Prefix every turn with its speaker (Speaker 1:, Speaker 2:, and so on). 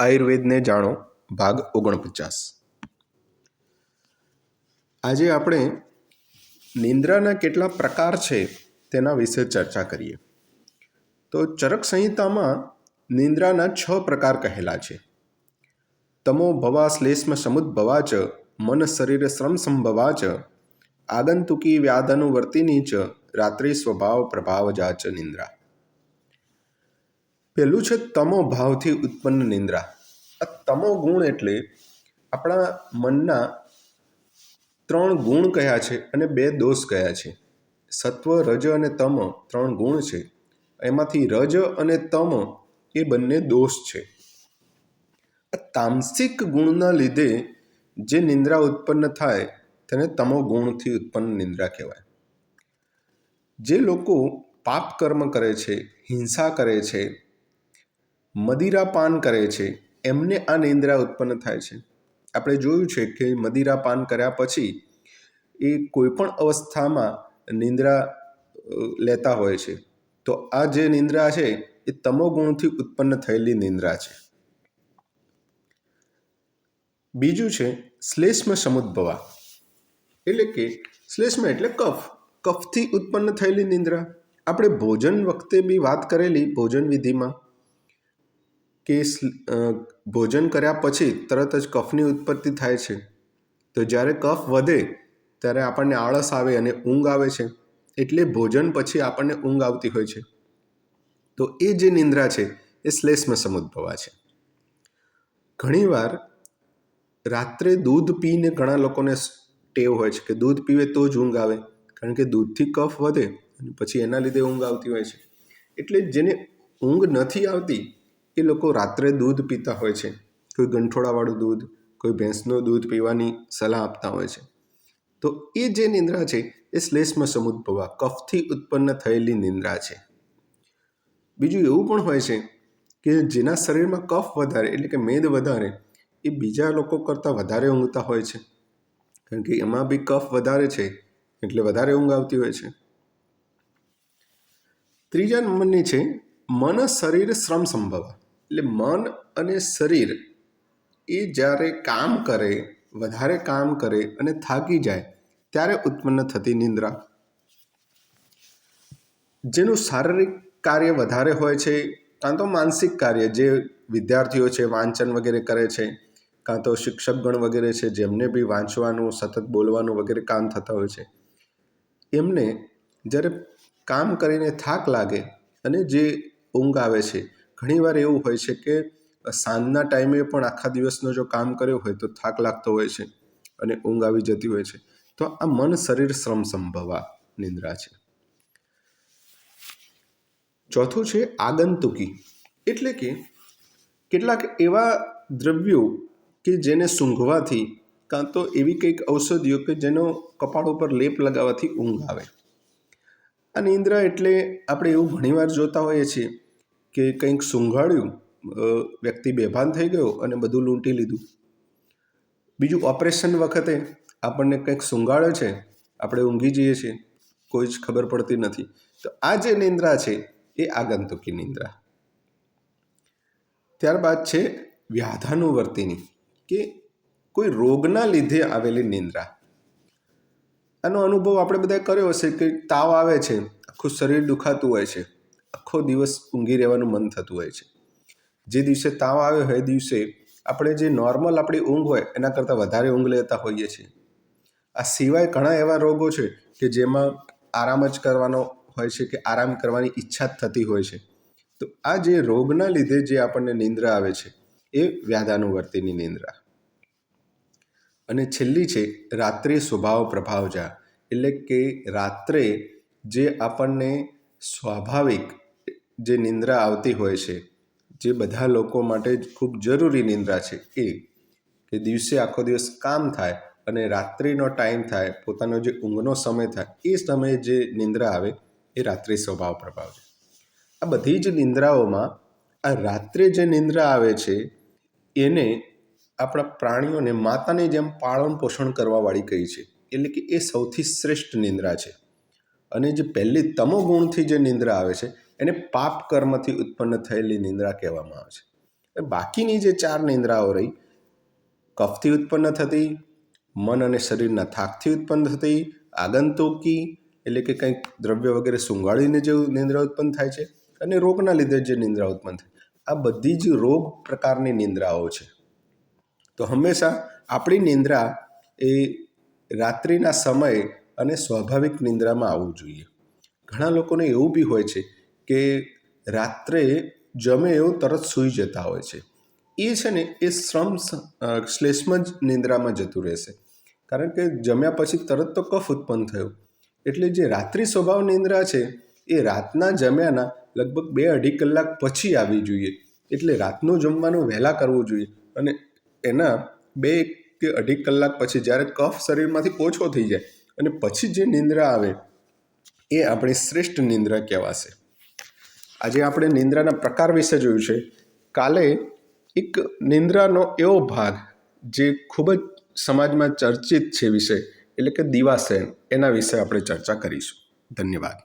Speaker 1: આયુર્વેદને જાણો ભાગ 49। આજે આપણે નિંદ્રાના કેટલા પ્રકાર છે તેના વિશે ચર્ચા કરીએ। તો ચરક સંહિતામાં નિંદ્રાના 6 પ્રકાર કહેલા છે। તમો ભવા શ્લેષ્મ સમુદ્ભવા ચ મન શરીર શ્રમ સંભવા ચ આગંતુકી વ્યાધાનુવર્તિની ચ રાત્રિ સ્વભાવ પ્રભાવજા ચ નિંદ્રા। પહેલું છે તમો ભાવથી ઉત્પન્ન નિંદ્રા। આ તમો ગુણ એટલે આપણા મનના 3 ગુણ કયા છે અને 2 દોષ કયા છે। સત્વ, રજ અને તમ 3 ગુણ છે, એમાંથી રજ અને તમ એ બંને દોષ છે। તામસિક ગુણના લીધે જે નિંદ્રા ઉત્પન્ન થાય તેને તમો ગુણથી ઉત્પન્ન નિંદ્રા કહેવાય। જે લોકો પાપ કર્મ કરે છે, હિંસા કરે છે, મદિરાપાન કરે છે, એમને આ નિંદ્રા ઉત્પન્ન થાય છે। આપણે જોયું છે કે મદિરાપાન કર્યા પછી એ કોઈપણ અવસ્થામાં નિંદ્રા લેતા હોય છે, તો આ જે નિંદ્રા છે એ તમોગુણથી ઉત્પન્ન થયેલી નિંદ્રા છે। બીજું છે શ્લેષ્મ સમુદ્ભવા, એટલે કે શ્લેષ્મ એટલે કફ, કફથી ઉત્પન્ન થયેલી નિંદ્રા। આપણે ભોજન વખતે બી વાત કરેલી ભોજન વિધિમાં કે ભોજન કર્યા પછી તરત જ કફની ઉત્પત્તિ થાય છે, તો જ્યારે કફ વધે ત્યારે આપણને આળસ આવે અને ઊંઘ આવે છે, એટલે ભોજન પછી આપણને ઊંઘ આવતી હોય છે, તો એ જે નિંદ્રા છે એ શ્લેષ્મ સમુદ્ભવા છે। ઘણીવાર રાત્રે દૂધ પીને ઘણા લોકોને ટેવ હોય છે કે દૂધ પીવે તો જ ઊંઘ આવે, કારણ કે દૂધથી કફ વધે અને પછી એના લીધે ઊંઘ આવતી હોય છે। એટલે જેને ઊંઘ નથી આવતી એ લોકો રાત્રે દૂધ પીતા હોય છે, કોઈ ગંઠોડાવાળું દૂધ, કોઈ ભેંસનું દૂધ પીવાની સલાહ આપતા હોય છે, તો એ જે નિંદ્રા છે એ શ્લેષ્મ સમુદ્ભવા કફથી ઉત્પન્ન થયેલી નિંદ્રા છે। બીજું એવું પણ હોય છે કે જેના શરીરમાં કફ વધારે એટલે કે મેદ વધારે એ બીજા લોકો કરતાં વધારે ઊંઘતા હોય છે, કારણ કે એમાં બી કફ વધારે છે એટલે વધારે ઊંઘ આવતી હોય છે। ત્રીજા નંબરની છે મન શરીર શ્રમ સંભવા, એટલે મન અને શરીર એ જ્યારે કામ કરે, વધારે કામ કરે અને થાકી જાય ત્યારે ઉત્પન્ન થતી નિંદ્રા। જેનું શારીરિક કાર્ય વધારે હોય છે, કાં તો માનસિક કાર્ય, જે વિદ્યાર્થીઓ છે વાંચન વગેરે કરે છે, કાં તો શિક્ષકગણ વગેરે છે જેમને બી વાંચવાનું, સતત બોલવાનું વગેરે કામ થતા હોય છે, એમને જ્યારે કામ કરીને થાક લાગે અને જે ઊંઘ આવે છે, ઘણીવાર એવું હોય છે કે સાંજના ટાઈમે પણ આખા દિવસનો જો કામ કર્યો હોય તો થાક લાગતો હોય છે અને ઊંઘ આવી જતી હોય છે, તો આ મન શરીર શ્રમ સંભવા નિંદ્રા છે। ચોથું છે આગંતુકી, એટલે કે કેટલાક એવા દ્રવ્યો કે જેને સૂંઘવાથી કાં તો એવી કંઈક ઔષધિઓ કે જેનો કપાળ ઉપર લેપ લગાવવાથી ઊંઘ આવે। આ નિંદ્રા એટલે આપણે એવું ઘણીવાર જોતા હોઈએ છીએ કે કંઈક સૂંઘાડ્યું, વ્યક્તિ બેભાન થઈ ગયો અને બધું લૂંટી લીધું। બીજું ઓપરેશન વખતે આપણને કંઈક સૂંઘાડે છે, આપણે ઊંઘી જઈએ છીએ, કોઈ જ ખબર પડતી નથી, તો આ જે નિંદ્રા છે એ આગંતુકી નિંદ્રા। ત્યારબાદ છે વ્યાધાનુવર્તિની, કે કોઈ રોગના લીધે આવેલી નિંદ્રા। આનો અનુભવ આપણે બધાએ કર્યો હશે કે તાવ આવે છે, આખું શરીર દુખાતું હોય છે, આખો દિવસ ઊંઘી રહેવાનું મન થતું હોય છે। જે દિવસે તાવ આવ્યો હોય એ દિવસે આપણે જે નોર્મલ આપણી ઊંઘ હોય એના કરતાં વધારે ઊંઘ લેતા હોઈએ છીએ। આ સિવાય ઘણા એવા રોગો છે કે જેમાં આરામ જ કરવાનો હોય છે, કે આરામ કરવાની ઈચ્છા જ થતી હોય છે, તો આ જે રોગના લીધે જે આપણને નિંદ્રા આવે છે એ વ્યાધાનુવર્તિની નિંદ્રા। અને છેલ્લી છે રાત્રિ સ્વભાવ પ્રભાવજા, એટલે કે રાત્રે જે આપણને સ્વાભાવિક જે નિંદ્રા આવતી હોય છે, જે બધા લોકો માટે ખૂબ જરૂરી નિંદ્રા છે, એ કે દિવસે આખો દિવસ કામ થાય અને રાત્રિનો ટાઈમ થાય, પોતાનો જે ઊંઘનો સમય થાય, એ સમયે જે નિંદ્રા આવે એ રાત્રિ સ્વભાવ પ્રભાવજા। આ બધી જ નિંદ્રાઓમાં આ રાત્રે જે નિંદ્રા આવે છે એને આપણા પ્રાણીઓને માતાની જેમ પાલન પોષણ કરવાવાળી કહી છે, એટલે કે એ સૌથી શ્રેષ્ઠ નિંદ્રા છે। અને જે પહેલી તમોગુણથી જે નિંદ્રા આવે છે એને પાપ કર્મથી ઉત્પન્ન થયેલી નિંદ્રા કહેવામાં આવે છે। બાકીની જે 4 નિંદ્રાઓ રહી, કફથી ઉત્પન્ન થતી, મન અને શરીરના થાકથી ઉત્પન્ન થતી, આગંતુકી એટલે કે કંઈક દ્રવ્ય વગેરે સૂંઘાડીને જે નિંદ્રા ઉત્પન્ન થાય છે, અને રોગના લીધે જે નિંદ્રા ઉત્પન્ન થાય, આ બધી જ રોગ પ્રકારની નિંદ્રાઓ છે. તો હંમેશા આપણી નિંદ્રા એ રાત્રિના સમયે અને સ્વાભાવિક નિંદ્રામાં આવવું જોઈએ. ઘણા લોકોને એવું બી હોય છે કે રાત્રે જમે એવું તરત સૂઈ જતા હોય છે. એ છે ને એ શ્લેષ્મ જ નિંદ્રામાં જતું રહેશે, કારણ કે જમ્યા પછી તરત તો કફ ઉત્પન્ન થયો. એટલે જે રાત્રિ સ્વભાવ નિંદ્રા છે એ રાતના જમ્યાના લગભગ 2-2.5 કલાક પછી આવી જોઈએ. એટલે રાતનું જમવાનું વહેલા કરવું જોઈએ, અને એના 2 કે 2.5 કલાક પછી જ્યારે કફ શરીરમાંથી ઓછો થઈ જાય અને પછી જે નિંદ્રા આવે એ આપણી શ્રેષ્ઠ નિંદ્રા કહેવાશે. આજે આપણે નિંદ્રાના પ્રકાર વિશે જોયું છે. કાલે એક નિંદ્રાનો એવો ભાગ જે ખૂબ જ સમાજમાં ચર્ચિત છે વિષય, એટલે કે દિવાસયન, એના વિશે આપણે ચર્ચા કરીશું. ધન્યવાદ.